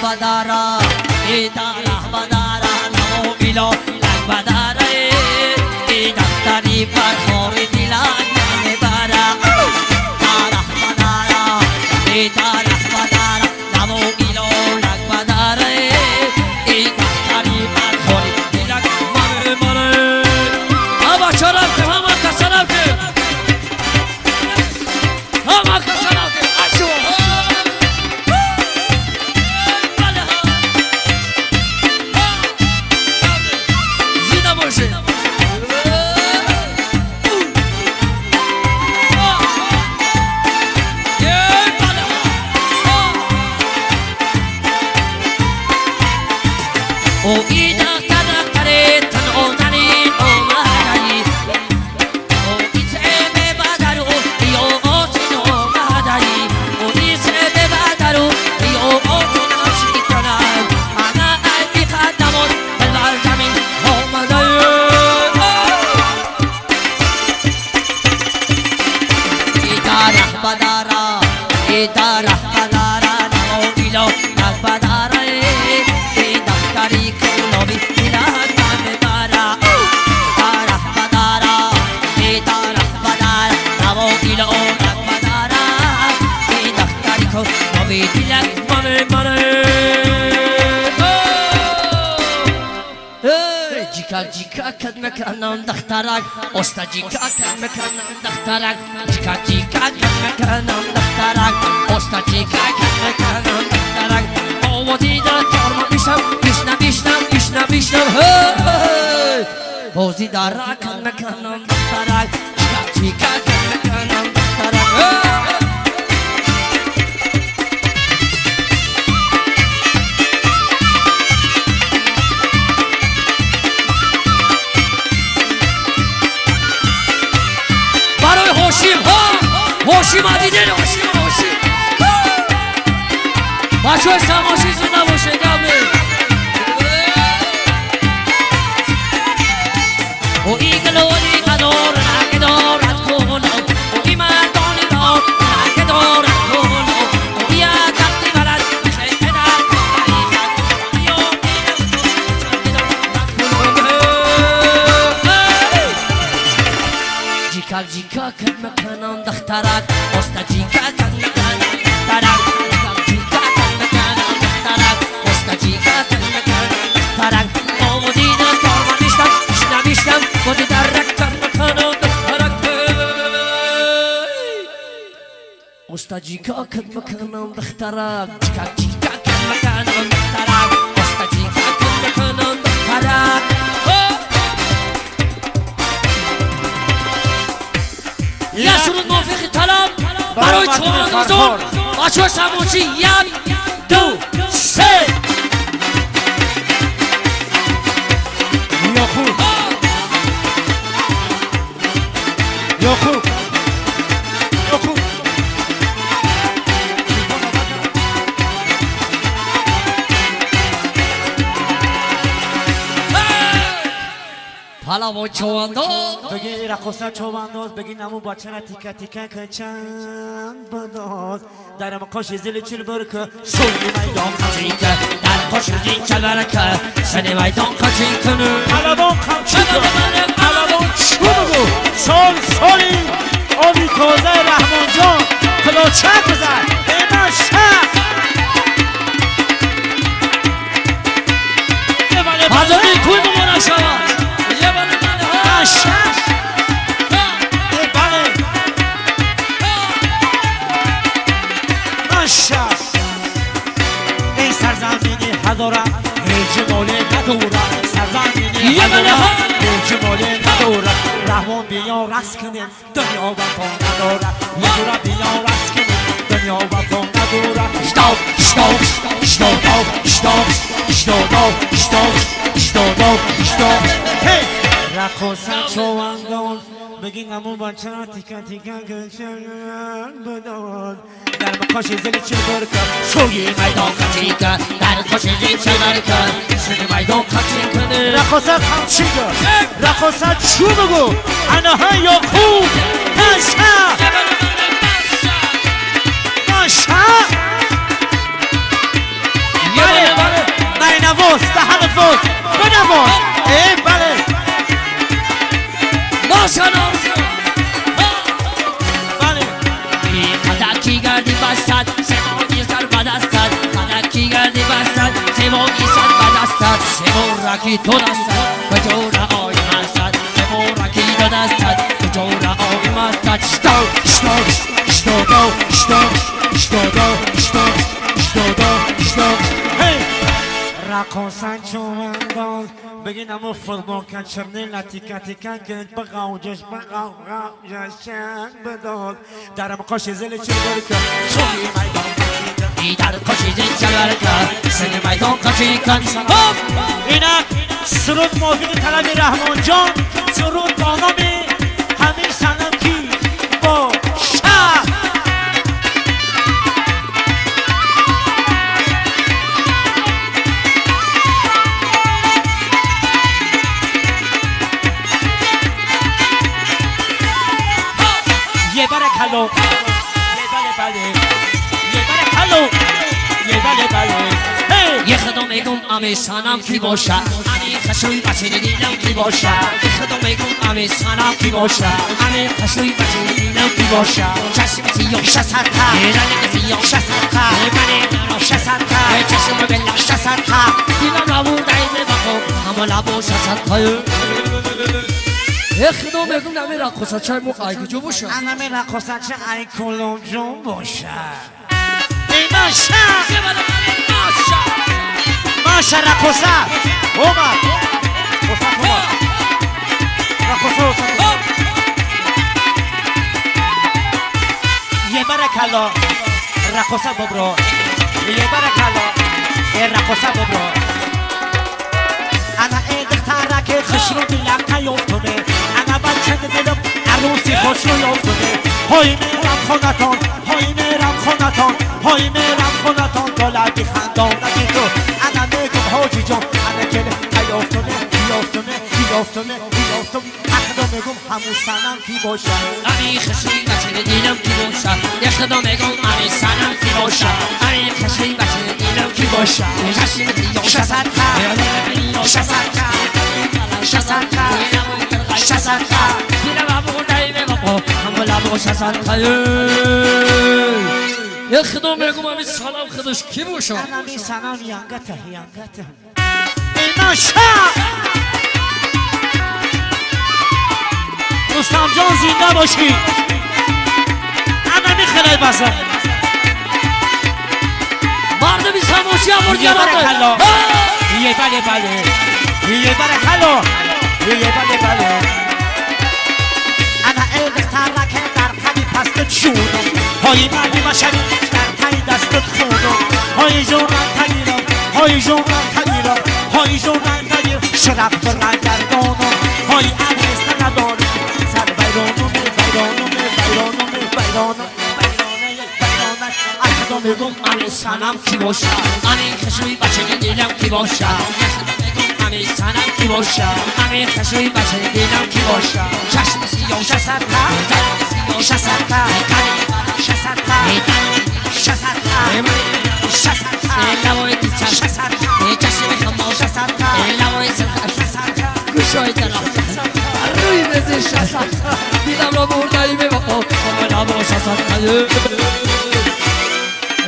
بدارا ایدا بدارا نمو ایلو لگ بدارا ای دفتری پر خوری دیلان نمیبارا دارا بدارا ایدا بدارا نمو ایلو لگ بدارا ای دفتری پر خوری دیلان نمیبارا آبا چرا که همه کسرم که همه کسرم که اشو او ایدا کدا کره تن اوزنی اومدنی او ایسه ببادرو ایو اوسینو مادری او ایسه ببادرو ایو اوسینو شیکنم انا ایدی خدمون بلبر زمین اومدنی ایدا رهبدارا ایدا رهبدارا نمو ایلو رهبدارا دفتری کلوبی دیلان نمیبارا داره بدارا ای داره بدارا نمو ایلو رهبدارا ای دفتری کلوبی دیلان نمیبارا جیکا کد مکنم دخترک استا جیکا کد مکنم دخترک جیکا کد مکنم دخترک استا جیکا کد مکنم دخترک آوازی در کارما بیشتم بیشتم بازی در را کد مکنم دخترک جیکا کد مکنم دخترک هوشیم عدیده هوشیم بچه های سماشی زنده باشه قبله او ای گلولی قدار نگه دارد کلو او ای مردانی دار نگه دارد کلو او ای دقتی بلد خیلی در کلیدن او ای جیکا کد مکنم دخترک استا جیکا کد مکنم دخترک جیکا کد مکنم دخترک استا جیکا کد مکنم دخترک آمودی در کارما بیشتم بازی در رک کد مکنم دخترک استا جیکا کد مکنم دخترک جیکا کد مکنم دخترک استا جیکا کد مکنم دخترک یه سرود موفقی طلب برای چواندازون بچه ها سماچی یک دو سه یا خوب پلاو چوانداز بگی رقصه چوانداز بگی نمو بچه را تیکه تیکه که چند بداز در مقاش زل چل برکه سوی میدان خچی که در مقاش زل چل برکه سنی میدان خچی کنه پلوان خمچی که پلوان چو بگو سالی آبی تازه رحمان جان کلاچه بزن ایمان شب حضرتی توی بمونه شود ای سرزمینی هزارم هیچ مالی ندورم سرزمینی هزارم هیچ مالی ندورم رحمان بیا رس کنیم دنیا وفا ندارم یه جورا بیا رس کنیم دنیا وفا ندارم رقصه چوانداز بگین همون بچه ها تیکن گشن بداز در مقاش زل چل برکن سوی میدان خچی کن در مقاش زل چل برکن سوی میدان خچی کنه رقصه خمچی کن رقصه چو بگو انها یا خوب نشه نشه بنواز بله ناشناس بله خدکی گردی بستد سیمانی سر بدستد خدکی گردی بستد سیمانی سر بدستد سیمورکی تو دستد کجور آی مستد سیمورکی تو دستد کجور آی مستد شتو شتو رقصن چومنداز بگین امو فوتبال کن چرنی لطیکه تیکن کن بقاوجش شنگ بداز درم قاش زل چه برکن شوی میدان کشیکن در قاشی زن چلور کن سن میدان کشی کن اینک سرود موفید طلبی رحمان جان سرود با نام همین سنم کی با شب یه بره کلو یه بله بله یه بره کلو یه بله بله یه خدا میگم امی سنم کی باشه امی خشوی بچه دیدم کی باشه یه خدا میگم امی سنم کی باشه امی خشوی بچه دیدم کی باشه چشم سیاه شسرها رنگ سیاه شسرها من شسرها چشم بلا شسرها دیدم نبود دایمه بخو اما لبو شسرها یه خدا میگم نمی رقصه چای موقعی جو باشه انا می رقصه چه ای کلوم جون باشه ای ماشا یه بلا ماشا ماشا رقصه اومد رقصه یه بره کلا رقصه ببرو یه بره کلا رقصه ببرو انا ای دختره که خشرو دلم نیفتونه انا بچه دلم عروسی خوش رو یفتونه های میرم خونتان های میرم خونتان های میرم خونتان دولتی خندانتی تو انا میگم حاجی جان انا کل یفتونه یفتونه اخدا میگم همون سنم کی باشه امی خشوی بچه دیدم کی باشه یه خدا میگم امی سنم کی باشه امی خشوی بچه دیدم کی باشه چشم سیاه شسرها دیدم ابو دایمه بابا همه لبو شسرها یه خدا میگم امی سلام خودش کی باشه انا می سنم ینگته ای ماشا رستم جان زنده باشی انا می خیلی بسه مرد بی سماشی آورد یه بره کلا یه بله بله یه بره کلا یه بله بله انا ای دختره که در تنی پستت شونم های مردی بشری در تنی دستت خونم های جونم تنیرم های جونم تنیرم های جونم تنیرم شرف تو نگردانم های عریض ندارم سر بیرانم اخدا میگم امی سنم کی باشه امی خشوی بچه دیدم کی باشه امی سنم کی باشه امی خشوی بچه دیدم کی باشه چشم سیاه شسرها لبای دیچن چشم خماش لبای سرخ گوشای طرف روی بزی شسر دیدم را بردایی به بابا لبا شسر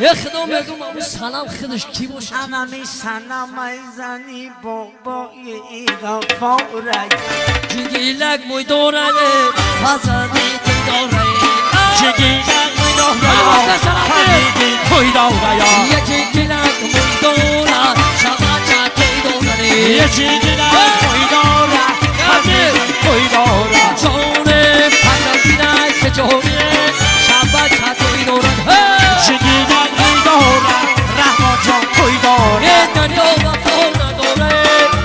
یه خدا میگم امی سلام خودش کی باشه انا می سنم ایزنی بابای ایگا فورای جگیلک موی دورنه فزدی تی داره جگیلک موی دورای فزدی توی دورای یکی گیلک موی دورا شبا چا تی داره یکی گیلک موی دورا فزدی توی دورا جونه پنجا گیلک که جونه شبا چا تی داره جگیلک موی دورا رحمان جان توی دورا یه دنیا و فور نداره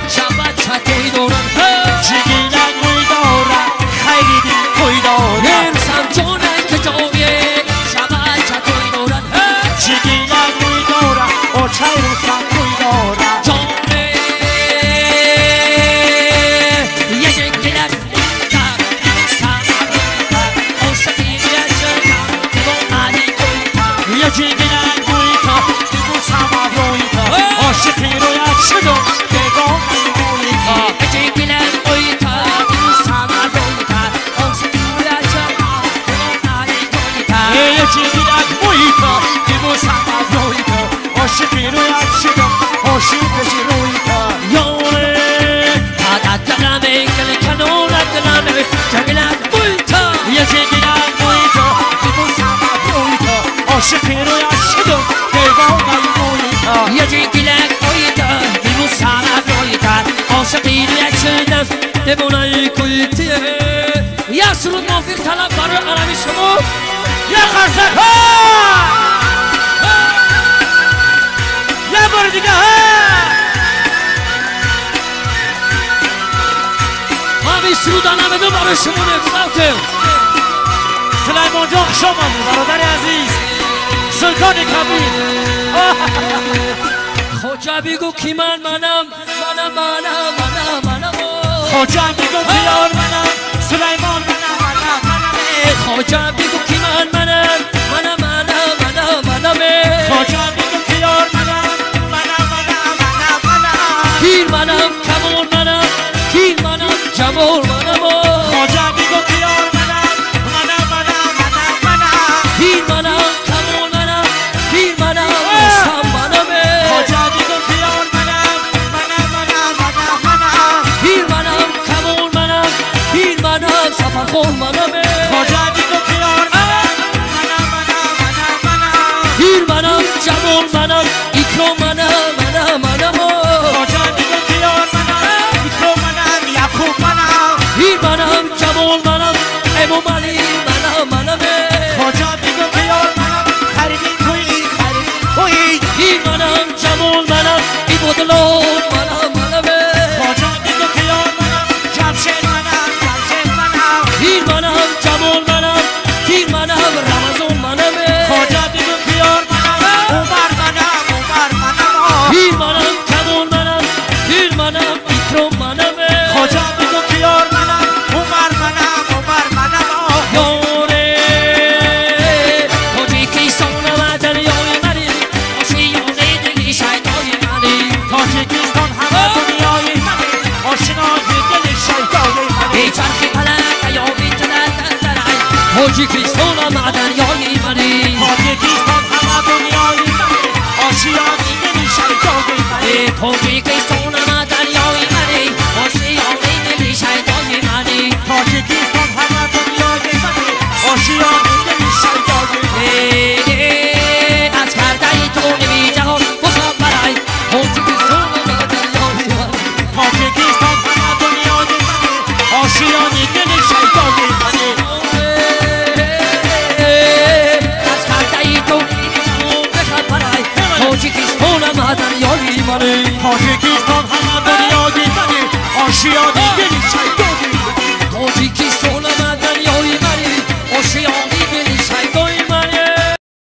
شبا چا تی داره جگیلک موی دورا خیلی دی توی دورا انسان جونه که جونه شبا چا تی داره جگیلک موی دورا او چای روستان توی دورا جونه یه جگیلک جگیلک موی تا دیگو سما روی تا عاشقی رویت شدم بگم بمونایی کویتیه یک سرود موفق طلب برای عربی شما یه خرسک یه بار دیگه همین سرود نمیدو برای شما نگذارتیم سلیمان جان شما برادر عزیز سلطان کبیر خوجا بگو کی منم خوجا بگو بیار منم سلیمان منم خوجا بگو کی منم خوجا بگو بیار منم کیر منم کمون منم کیر منم جمال منم خوجا بگو بیار منم کیر منم کمون منم کیر منم رستم منم خوجا بگو بیار منم کیر منم کمون منم کیر منم سفرخون منم خوجا بگو بیار کیر منم جمال منم اکرام منم خوجا بگو بیار منم یعقوب منم کیر منم جمال منم امام علی منم خوجا بگو بیار منم خریدین توی کیر منم جمال منم عبادالله منم خوجا بگو بیار منم جمشید منم کیر منم جمال منم کیر منم رمضان منم خوجا بگو بیار منم عمر منم کیر منم کمال منم کیر منم اکرام منم خوجا بگو بیار منم عمر منم یاره تاجیکستان و دریای منی آشیانه دلی شیطان منی تاجیکستان همه دنیای منی آشنای دل شیطان منی چرخی پلک یا بیتلت درعی تاجیکستان و دریای منی تاجیکستان همه دنیای منی آشیانه دل شیطان منی تاجیکستان و دریای منی آشیانه دلی شیطان منی تاجیکستان همه دنیای منی آشیانه دل شیطان منی از کرده تو نمی جهان مخبرای تاجیکستان و دریای منی تاجیکستان همه دنیای منی آشیانه دل شیطان منی از کرده تو نمی جهان مخبرای تاجیکستان و دریای منی تاجیکستان همه دنیای منی آشیانه